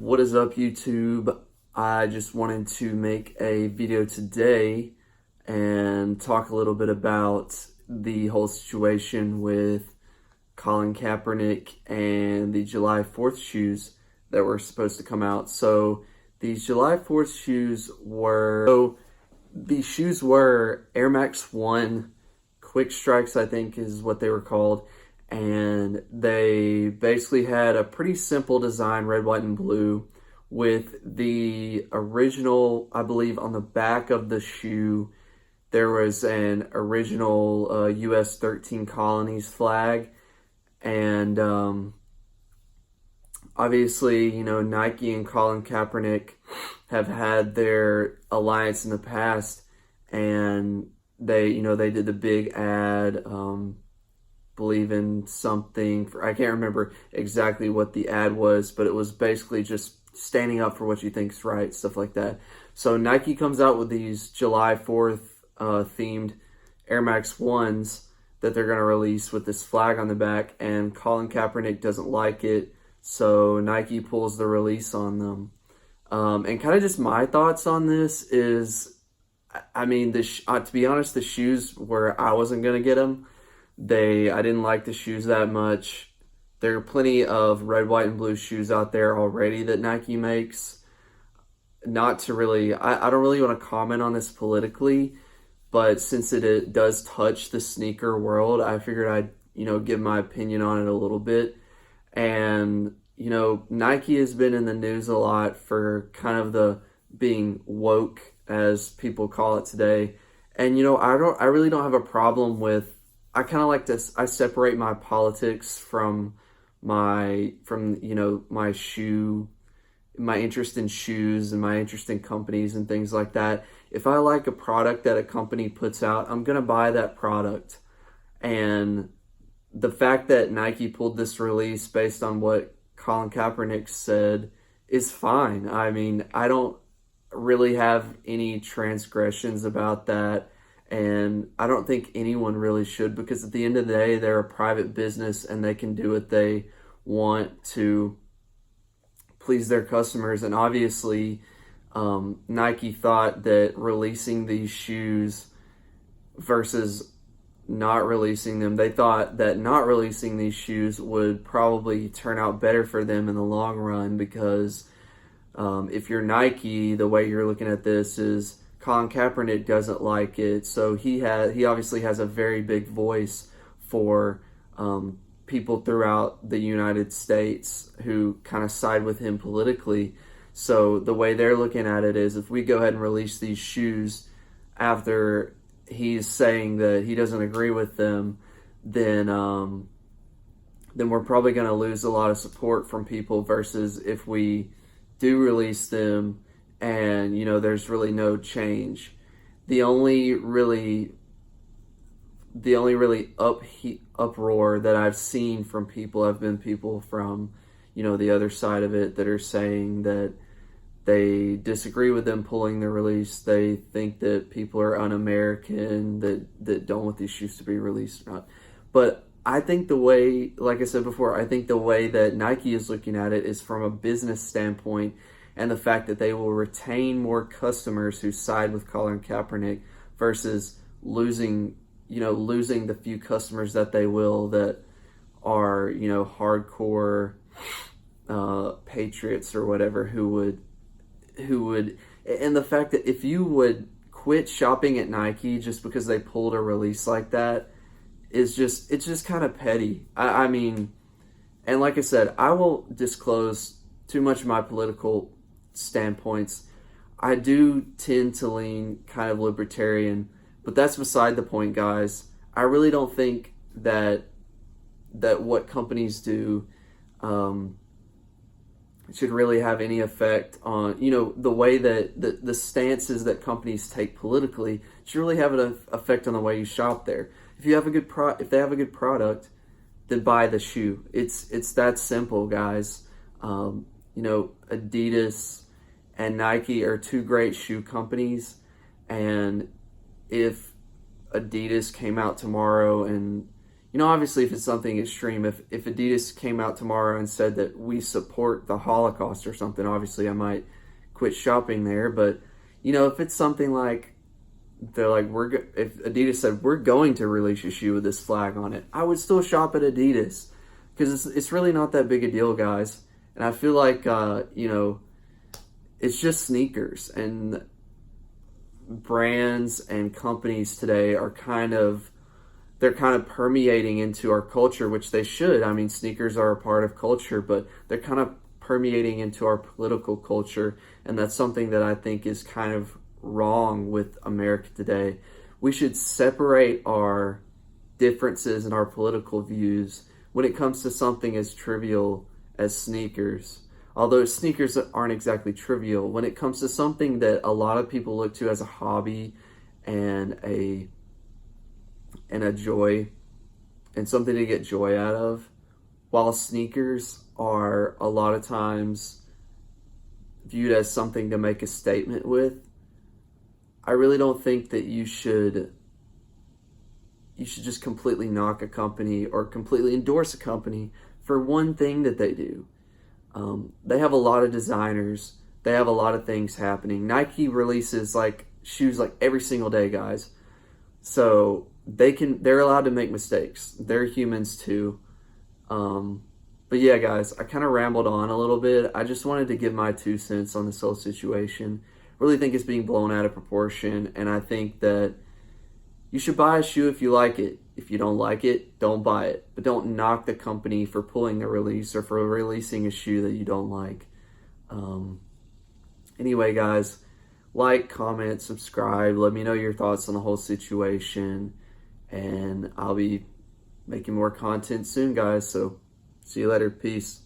What is up, YouTube? I just wanted to make a video today and talk a little bit about the whole situation with Colin Kaepernick and the July 4th shoes that were supposed to come out. So these July 4th shoes were Air Max 1 Quick Strikes, I think is what they were called. And they basically had a pretty simple design, red, white, and blue, with the original, I believe, on the back of the shoe, there was an original US 13 Colonies flag. And obviously, Nike and Colin Kaepernick have had their alliance in the past, and they did the big ad, believe in something I can't remember exactly what the ad was, but it was basically just standing up for what you think's right, stuff like that. So Nike comes out with these July 4th themed Air Max 1s that they're going to release with this flag on the back, and Colin Kaepernick doesn't like it, so Nike pulls the release on them. And kind of just my thoughts on this is, I mean, to be honest, the shoes where I wasn't going to get them. I didn't like the shoes that much. There are plenty of red, white, and blue shoes out there already that Nike makes. I don't really want to comment on this politically, but since it does touch the sneaker world, I figured I'd, give my opinion on it a little bit. And, Nike has been in the news a lot for kind of the being woke, as people call it today. And, I really don't have a problem with, I kind of like this. I separate my politics from my interest in shoes and my interest in companies and things like that. If I like a product that a company puts out, I'm going to buy that product. And the fact that Nike pulled this release based on what Colin Kaepernick said is fine. I mean, I don't really have any transgressions about that. And I don't think anyone really should, because at the end of the day, they're a private business and they can do what they want to please their customers. And obviously, Nike thought that releasing these shoes versus not releasing them, they thought that not releasing these shoes would probably turn out better for them in the long run, because if you're Nike, the way you're looking at this is, Colin Kaepernick doesn't like it, so he obviously has a very big voice for people throughout the United States who kind of side with him politically. So the way they're looking at it is, if we go ahead and release these shoes after he's saying that he doesn't agree with them, then we're probably going to lose a lot of support from people, versus if we do release them and there's really no change. The only really uproar that I've seen from people have been people from the other side of it that are saying that they disagree with them pulling the release. They think that people are un-American that don't want these shoes to be released or not. But I think like I said before, I think the way that Nike is looking at it is from a business standpoint, and the fact that they will retain more customers who side with Colin Kaepernick versus losing the few customers that they will that are, hardcore patriots or whatever who would, and the fact that if you would quit shopping at Nike just because they pulled a release like that it's just kind of petty. I mean, and like I said, I won't disclose too much of my political standpoints. I do tend to lean kind of libertarian, but that's beside the point, guys. I really don't think that what companies do should really have any effect on, the way that the stances that companies take politically should really have an effect on the way you shop there. If you have if they have a good product, then buy the shoe. It's that simple, guys. Adidas and Nike are two great shoe companies, and if Adidas came out tomorrow and Obviously if it's something extreme, if Adidas came out tomorrow and said that we support the Holocaust or something, obviously I might quit shopping there. But, if it's something like, they're like, if Adidas said, we're going to release a shoe with this flag on it, I would still shop at Adidas, because it's really not that big a deal, guys. And I feel like, it's just sneakers, and brands and companies today are they're kind of permeating into our culture, which they should. I mean, sneakers are a part of culture, but they're kind of permeating into our political culture, and that's something that I think is kind of wrong with America today. We should separate our differences in our political views when it comes to something as trivial as sneakers. Although sneakers aren't exactly trivial, when it comes to something that a lot of people look to as a hobby and a joy and something to get joy out of, while sneakers are a lot of times viewed as something to make a statement with, I really don't think that you should just completely knock a company or completely endorse a company for one thing that they do. They have a lot of designers. They have a lot of things happening. Nike releases shoes every single day, guys. So they're allowed to make mistakes. They're humans too. But yeah, guys, I kind of rambled on a little bit. I just wanted to give my 2 cents on this whole situation. Really think it's being blown out of proportion, and I think that you should buy a shoe if you like it. If you don't like it, don't buy it. But don't knock the company for pulling the release or for releasing a shoe that you don't like. Anyway, guys, like, comment, subscribe. Let me know your thoughts on the whole situation. And I'll be making more content soon, guys. So see you later. Peace.